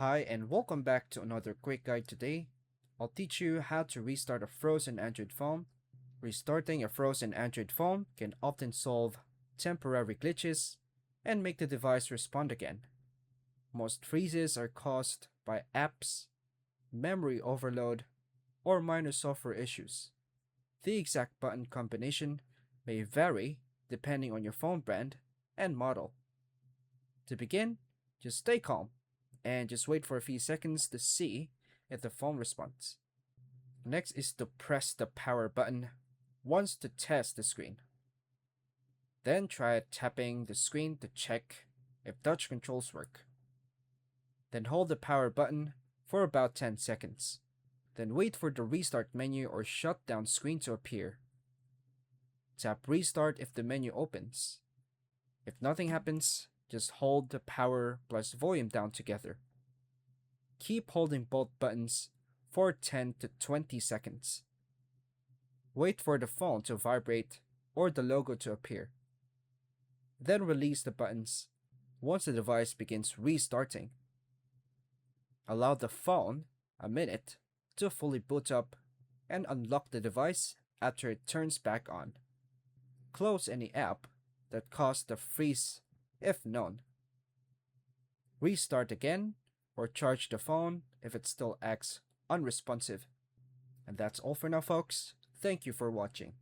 Hi and welcome back to another quick guide today. I'll teach you how to restart a frozen Android phone. Restarting a frozen Android phone can often solve temporary glitches and make the device respond again. Most freezes are caused by apps, memory overload, or minor software issues. The exact button combination may vary depending on your phone brand and model. To begin, just stay calm and just wait for a few seconds to see if the phone responds. Next is to press the power button once to test the screen. Then try tapping the screen to check if touch controls work. Then hold the power button for about 10 seconds. Then wait for the restart menu or shutdown screen to appear. Tap restart if the menu opens. If nothing happens, just hold the power plus volume down together. Keep holding both buttons for 10 to 20 seconds. Wait for the phone to vibrate or the logo to appear. Then release the buttons once the device begins restarting. Allow the phone a minute to fully boot up and unlock the device after it turns back on. Close any app that caused the freeze if known. Restart again or charge the phone if it still acts unresponsive. And that's all for now, folks. Thank you for watching.